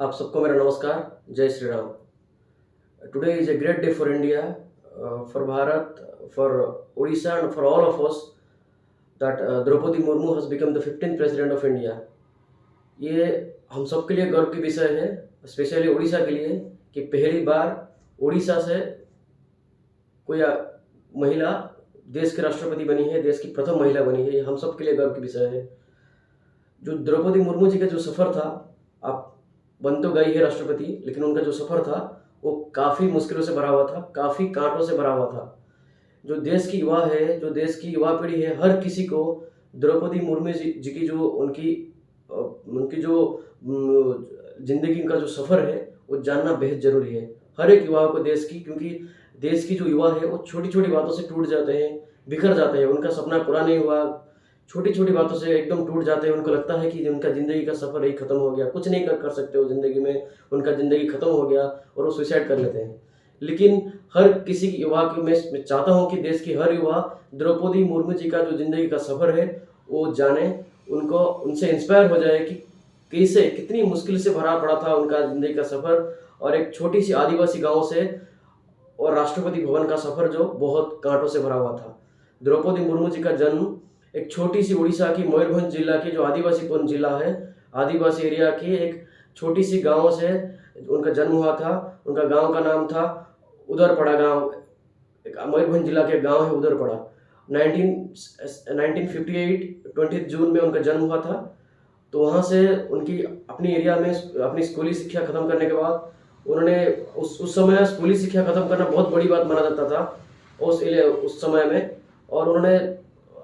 आप सबको मेरा नमस्कार। जय Shri Ram. Today is a great day for India, for Bharat, for Odisha and for all of us that Draupadi Murmu has become the 15th president of India. ये हम सबके लिए गर्व की विषय है, स्पेशली उड़ीसा के लिए, कि पहली बार उड़ीसा से कोई महिला देश की राष्ट्रपति बनी है, देश की प्रथम महिला बनी है। ये हम सबके लिए गर्व की विषय है। जो द्रौपदी मुर्मू जी का जो सफ़र था, आप बन तो गई है राष्ट्रपति, लेकिन उनका जो सफ़र था वो काफ़ी मुश्किलों से भरा हुआ था, काफ़ी कांटों से भरा हुआ था। जो देश की युवा है, जो देश की युवा पीढ़ी है, हर किसी को द्रौपदी मुर्मू जी की जो उनकी जो ज़िंदगी का जो सफ़र है वो जानना बेहद ज़रूरी है हर एक युवा को देश की, क्योंकि देश की जो युवा है वो छोटी छोटी बातों से टूट जाते हैं, बिखर जाते हैं। उनका सपना पूरा नहीं हुआ, छोटी छोटी बातों से एकदम टूट जाते हैं। उनको लगता है कि उनका ज़िंदगी का सफ़र ही ख़त्म हो गया, कुछ नहीं कर सकते वो ज़िंदगी में, उनका ज़िंदगी ख़त्म हो गया और वो सुसाइड कर लेते हैं। लेकिन हर किसी की युवा की मैं चाहता हूँ कि देश की हर युवा द्रौपदी मुर्मू जी का जो ज़िंदगी का सफ़र है वो जाने, उनको उनसे इंस्पायर हो जाए कि कैसे कितनी मुश्किल से भरा पड़ा था उनका ज़िंदगी का सफ़र, और एक छोटी सी आदिवासी गाँव से और राष्ट्रपति भवन का सफ़र जो बहुत कांटों से भरा हुआ था। द्रौपदी मुर्मू जी का जन्म एक छोटी सी उड़ीसा की मयूरभंज जिला की जो आदिवासीपूर्ण जिला है, आदिवासी एरिया की एक छोटी सी गांव से उनका जन्म हुआ था। उनका गांव का नाम था उदरपड़ा गांव, एक मयूरभंज जिला के गांव है उदरपड़ा। 1958 20 जून में उनका जन्म हुआ था। तो वहाँ से उनकी अपनी एरिया में अपनी स्कूली शिक्षा खत्म करने के बाद उन्होंने उस समय स्कूली शिक्षा खत्म करना बहुत बड़ी बात माना जाता था उस समय में। और उन्होंने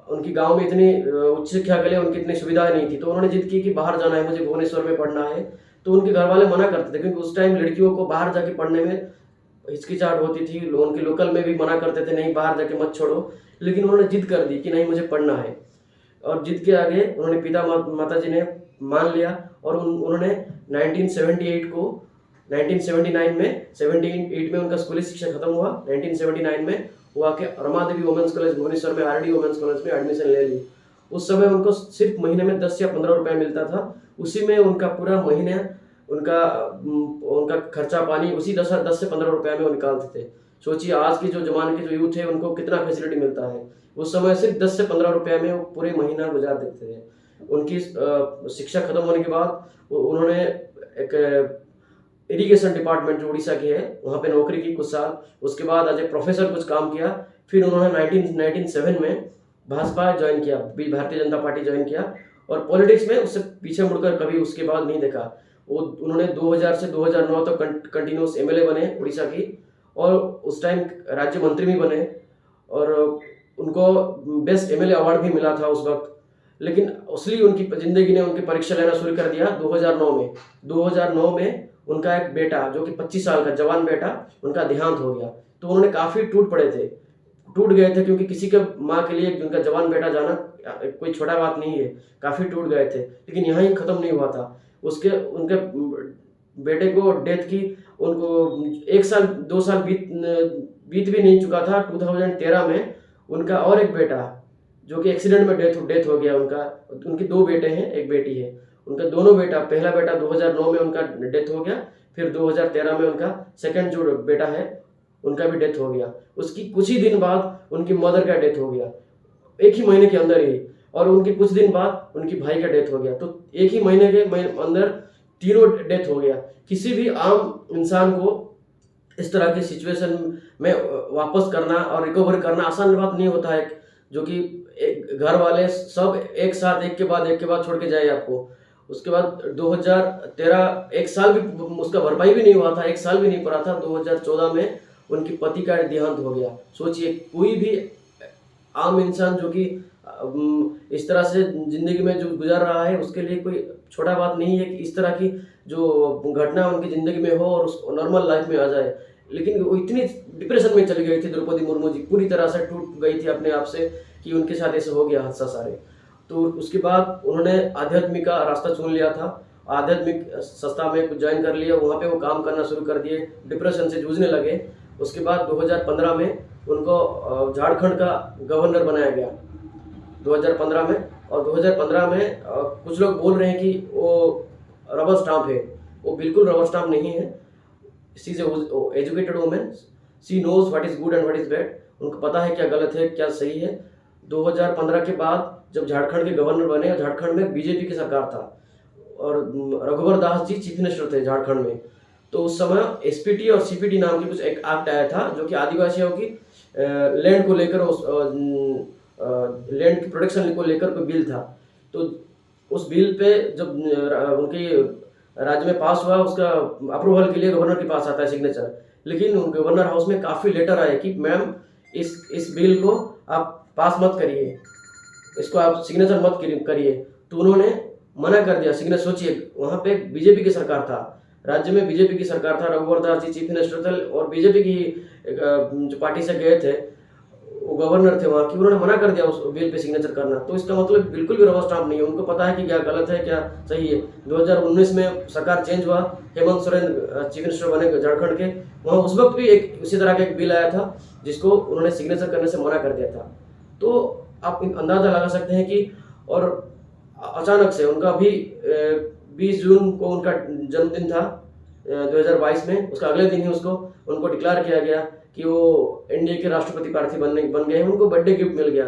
उनकी गांव में इतनी उच्च शिक्षा के लिए उनकी इतनी सुविधाएं नहीं थी, तो उन्होंने जिद की कि बाहर जाना है, मुझे भुवनेश्वर में पढ़ना है। तो उनके घर वाले मना करते थे, क्योंकि उस टाइम लड़कियों को बाहर जाके पढ़ने में हिचकिचाहट होती थी। उनके लोकल में भी मना करते थे, नहीं बाहर जाके मत छोड़ो। लेकिन उन्होंने जिद कर दी कि नहीं मुझे पढ़ना है, और जिद के आगे उन्होंने पिता माता जी ने मान लिया। और उन्होंने 1978 में उनका स्कूली शिक्षा खत्म हुआ। 1979 में वो आके रमादेवी वुमेन्स कॉलेज भुवनेश्वर में, आरडी वुमेन्स कॉलेज में एडमिशन ले ली। उस समय उनको सिर्फ महीने में 10 या 15 रुपए मिलता था। उसी में उनका पूरा महीने उनका खर्चा पानी उसी 10 से 15 रुपए में वो निकालते थे। सोचिए आज के जो जमाने के जो यूथ है उनको कितना फैसिलिटी मिलता है। उस समय सिर्फ 10 से 15 रुपए में वो पूरे महीना गुजार देते थे। उनकी शिक्षा खत्म होने के बाद उन्होंने एक इरिगेशन डिपार्टमेंट जो उड़ीसा की है वहाँ पे नौकरी की कुछ साल। उसके बाद एज ए प्रोफेसर कुछ काम किया। फिर उन्होंने 1997 में भाजपा ज्वाइन किया, भारतीय जनता पार्टी ज्वाइन किया, और पॉलिटिक्स में उससे पीछे मुड़कर कभी उसके बाद नहीं देखा। उन्होंने 2000 से 2009 तक कंटिन्यूस एमएलए बने उड़ीसा की, और उस टाइम राज्य मंत्री भी बने, और उनको बेस्ट एमएलए अवार्ड भी मिला था उस वक्त। लेकिन असली उनकी जिंदगी ने उनकी परीक्षा लेना शुरू कर दिया 2009 में। 2009 में उनका एक बेटा जो कि 25 साल का जवान बेटा, उनका देहांत हो गया। तो उन्होंने काफ़ी टूट गए थे, क्योंकि किसी के माँ के लिए उनका जवान बेटा जाना कोई छोटा बात नहीं है, काफ़ी टूट गए थे। लेकिन यहाँ ही ख़त्म नहीं हुआ था। उनके बेटे को डेथ की उनको 1 साल 2 साल बीत भी नहीं चुका था। 2013 में उनका और एक बेटा जो कि एक्सीडेंट में डेथ हो गया उनके 2 बेटे हैं, 1 बेटी है। उनका दोनों बेटा, पहला बेटा 2009 में उनका डेथ हो गया, फिर 2013 में उनका सेकंड जो बेटा है उनका भी डेथ हो गया। उसकी कुछ ही दिन बाद उनकी मदर का डेथ हो गया, एक ही महीने के अंदर ही। और उनके कुछ दिन बाद उनकी भाई का डेथ हो गया। तो एक ही महीने के अंदर तीनों डेथ हो गया। किसी भी आम इंसान को इस तरह की सिचुएशन में वापस करना और रिकवर करना आसान बात नहीं होता है, जो कि घर वाले सब एक साथ एक के बाद छोड़ के जाए आपको। उसके बाद 2013 1 साल भी उसका भरपाई भी नहीं हुआ था, 1 साल भी नहीं पड़ा था। 2014 में उनकी पति का देहांत हो गया। सोचिए कोई भी आम इंसान जो कि इस तरह से जिंदगी में जो गुजार रहा है उसके लिए कोई छोटा बात नहीं है कि इस तरह की जो घटना उनकी जिंदगी में हो और उस नॉर्मल लाइफ में आ जाए। लेकिन वो इतनी डिप्रेशन में चली गई थी द्रौपदी मुर्मू जी, पूरी तरह से टूट गई थी अपने आप से कि उनके साथ ऐसे हो गया हादसा सारे। तो उसके बाद उन्होंने आध्यात्मिक का रास्ता चुन लिया था, आध्यात्मिक संस्था में ज्वाइन कर लिया, वहाँ पे वो काम करना शुरू कर दिए, डिप्रेशन से जूझने लगे। उसके बाद 2015 में उनको झारखंड का गवर्नर बनाया गया 2015 में। और 2015 में कुछ लोग बोल रहे हैं कि वो रबर स्टाम्प है, वो बिल्कुल रबर स्टाम्प नहीं है। She is educated women, she knows what is good and what is bad, उनको पता है क्या गलत है क्या सही है। 2015 के बाद जब झारखंड के गवर्नर बने और झारखंड में बीजेपी की सरकार था और रघुवर दास जी चीफ मिनिस्टर थे झारखंड में, तो उस समय एसपीटी और सीपीटी नाम की कुछ एक एक्ट आया था जो कि आदिवासियों की लैंड को लेकर, उस लैंड की प्रोटेक्शन को लेकर कोई बिल था। तो उस बिल पे जब उनके राज्य में पास हुआ, उसका अप्रूवल के लिए गवर्नर के पास आता है सिग्नेचर, लेकिन गवर्नर हाउस में काफ़ी लेटर आए कि मैम इस बिल को आप पास मत करिए, इसको आप सिग्नेचर मत करिए। तो उन्होंने मना कर दिया सिग्नेचर। सोचिए, वहाँ पे बीजेपी की सरकार था, राज्य में बीजेपी की सरकार था, रघुवर दास जी चीफ मिनिस्टर थे और बीजेपी की जो पार्टी से गए थे वो गवर्नर थे वहाँ की, उन्होंने मना कर दिया उस बिल पे सिग्नेचर करना। तो इसका मतलब बिल्कुल भी रबर स्टाम्प नहीं है, उनको पता है कि क्या गलत है क्या सही है। 2019 में सरकार चेंज हुआ, हेमंत सोरेन चीफ मिनिस्टर बने झारखंड के, वहाँ उस वक्त भी एक उसी तरह का एक बिल आया था जिसको उन्होंने सिग्नेचर करने से मना कर दिया था। तो आप अंदाज़ा लगा सकते हैं कि, और अचानक से उनका अभी 20 जून को उनका जन्मदिन था 2022 में, उसका अगले दिन ही उनको डिक्लेयर किया गया कि वो एनडीए के राष्ट्रपति प्रार्थी बन गए, उनको बर्थडे गिफ्ट मिल गया।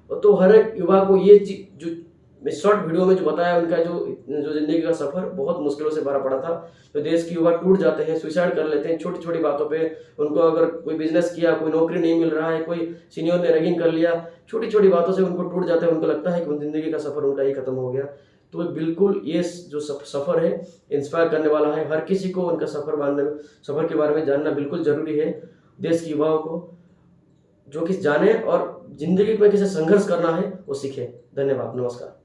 तो हर एक युवा को ये चीज जो शॉर्ट वीडियो में जो बताया, उनका जो जिंदगी का सफर बहुत मुश्किलों से भरा पड़ा था। तो देश के युवा टूट जाते हैं, सुसाइड कर लेते हैं छोटी छोटी बातों पे। उनको अगर कोई बिजनेस किया, कोई नौकरी नहीं मिल रहा है, कोई सीनियर ने रैगिंग कर लिया, छोटी छोटी बातों से उनको टूट जाते हैं, उनको लगता है कि जिंदगी का सफर उनका ही खत्म हो गया। तो बिल्कुल ये जो सफ़र है इंस्पायर करने वाला है। हर किसी को उनका सफ़र के बारे में जानना बिल्कुल ज़रूरी है। देश के युवाओं को जो कि जाने और ज़िंदगी में कैसे संघर्ष करना है वो सीखे। धन्यवाद, नमस्कार।